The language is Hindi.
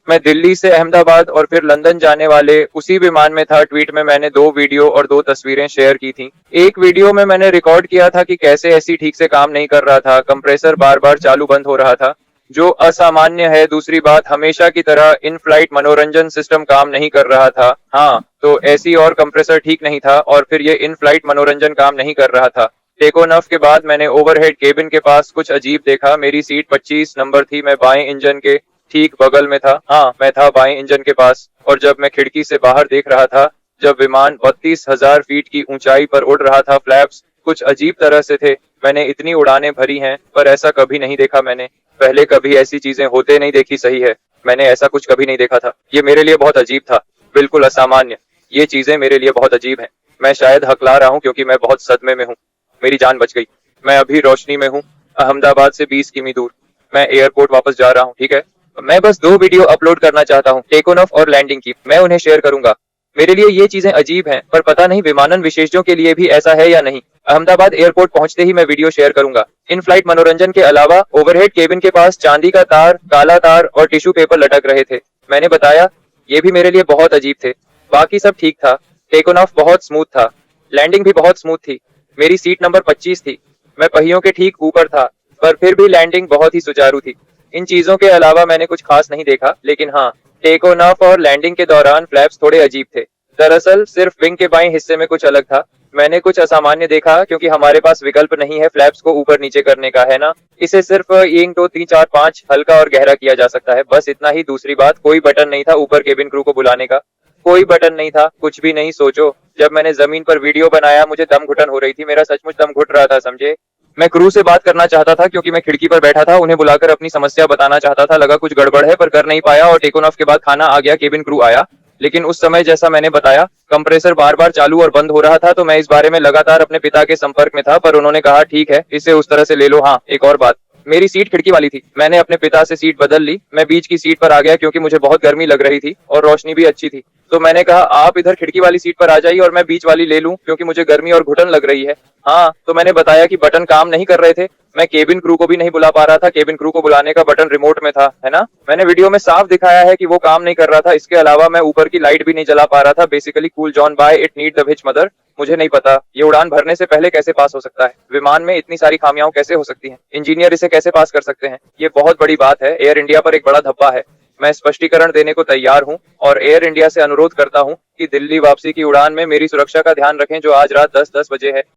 मैं दिल्ली से अहमदाबाद और फिर लंदन जाने वाले उसी विमान में था। ट्वीट में मैंने 2 वीडियो और 2 तस्वीरें शेयर की थी। एक वीडियो में मैंने रिकॉर्ड किया था कि कैसे एसी ठीक से काम नहीं कर रहा था, कंप्रेसर बार बार चालू बंद हो रहा था, जो असामान्य है। दूसरी बात, हमेशा की तरह इन फ्लाइट मनोरंजन सिस्टम काम नहीं कर रहा था। हाँ, तो एसी और कंप्रेसर ठीक नहीं था और फिर ये इन फ्लाइट मनोरंजन काम नहीं कर रहा था। टेक ऑन ऑफ के बाद मैंने ओवरहेड केबिन के पास कुछ अजीब देखा। मेरी सीट 25 नंबर थी, मैं बाएं इंजन के ठीक बगल में था। हाँ, मैं था बाएं इंजन के पास। और जब मैं खिड़की से बाहर देख रहा था, जब विमान 32,000 फीट की ऊंचाई पर उड़ रहा था, फ्लैप्स कुछ अजीब तरह से थे। मैंने इतनी उड़ानें भरी हैं पर ऐसा कभी नहीं देखा मैंने। पहले कभी ऐसी चीजें होते नहीं देखी। सही है, मैंने ऐसा कुछ कभी नहीं देखा था। ये मेरे लिए बहुत अजीब था, बिल्कुल असामान्य। ये चीजें मेरे लिए बहुत अजीब हैं। मैं शायद हकला रहा हूँ क्योंकि मैं बहुत सदमे में हूँ। मेरी जान बच गई। मैं अभी रोशनी में हूँ, अहमदाबाद से 20 किमी दूर। मैं एयरपोर्ट वापस जा रहा हूँ, ठीक है। मैं बस 2 वीडियो अपलोड करना चाहता हूँ, टेक ऑन ऑफ और लैंडिंग की। मैं उन्हें शेयर करूंगा। मेरे लिए ये चीजें अजीब हैं, पर पता नहीं विमानन विशेषज्ञों के लिए भी ऐसा है या नहीं। अहमदाबाद एयरपोर्ट पहुंचते ही मैं वीडियो शेयर करूंगा। इन फ्लाइट मनोरंजन के अलावा ओवरहेड केबिन के पास चांदी का तार, काला तार और टिश्यू पेपर लटक रहे थे। मैंने बताया, ये भी मेरे लिए बहुत अजीब थे। बाकी सब ठीक था। टेक ऑन ऑफ बहुत स्मूथ था। लैंडिंग भी बहुत स्मूथ थी। मेरी सीट नंबर 25 थी। मैं पहियों के ठीक ऊपर था, पर फिर भी लैंडिंग बहुत ही सुचारू थी। इन चीजों के अलावा मैंने कुछ खास नहीं देखा, लेकिन हाँ, टेक ऑन ऑफ और लैंडिंग के दौरान फ्लैप्स थोड़े अजीब थे। दरअसल सिर्फ विंग के बाएं हिस्से में कुछ अलग था। मैंने कुछ असामान्य देखा क्योंकि हमारे पास विकल्प नहीं है फ्लैप्स को ऊपर नीचे करने का, है ना। इसे सिर्फ 1 2 3 4 5 हल्का और गहरा किया जा सकता है, बस इतना ही। दूसरी बात, कोई बटन नहीं था ऊपर केबिन क्रू को बुलाने का। कोई बटन नहीं था, कुछ भी नहीं। सोचो, जब मैंने जमीन पर वीडियो बनाया मुझे दम घुटन हो रही थी। मेरा सचमुच दम घुट रहा था, समझे। मैं क्रू से बात करना चाहता था क्योंकि मैं खिड़की पर बैठा था। उन्हें बुलाकर अपनी समस्या बताना चाहता था। लगा कुछ गड़बड़ है, पर कर नहीं पाया। और टेक ऑन ऑफ के बाद खाना आ गया, केबिन क्रू आया। लेकिन उस समय जैसा मैंने बताया, कंप्रेसर बार बार चालू और बंद हो रहा था। तो मैं इस बारे में लगातार अपने पिता के संपर्क में था, पर उन्होंने कहा ठीक है, इसे उस तरह से ले लो। हाँ, एक और बात, मेरी सीट खिड़की वाली थी। मैंने अपने पिता से सीट बदल ली। मैं बीच की सीट पर आ गया क्योंकि मुझे बहुत गर्मी लग रही थी और रोशनी भी अच्छी थी। तो मैंने कहा, आप इधर खिड़की वाली सीट पर आ जाइए और मैं बीच वाली ले लूं क्योंकि मुझे गर्मी और घुटन लग रही है। हाँ, तो मैंने बताया कि बटन काम नहीं कर रहे थे। मैं केबिन क्रू को भी नहीं बुला पा रहा था। केबिन क्रू को बुलाने का बटन रिमोट में था, है ना। मैंने वीडियो में साफ दिखाया है कि वो काम नहीं कर रहा था। इसके अलावा मैं ऊपर की लाइट भी नहीं जला पा रहा था। Basically cool John by it need the which mother. मुझे नहीं पता ये उड़ान भरने से पहले कैसे पास हो सकता है। विमान में इतनी सारी खामियां कैसे हो सकती हैं। इंजीनियर इसे कैसे पास कर सकते हैं। ये बहुत बड़ी बात है। एयर इंडिया पर एक बड़ा धब्बा है। मैं स्पष्टीकरण देने को तैयार हूं और एयर इंडिया से अनुरोध करता हूं कि दिल्ली वापसी की उड़ान में मेरी सुरक्षा का ध्यान रखें, जो आज रात 10:10 बजे है।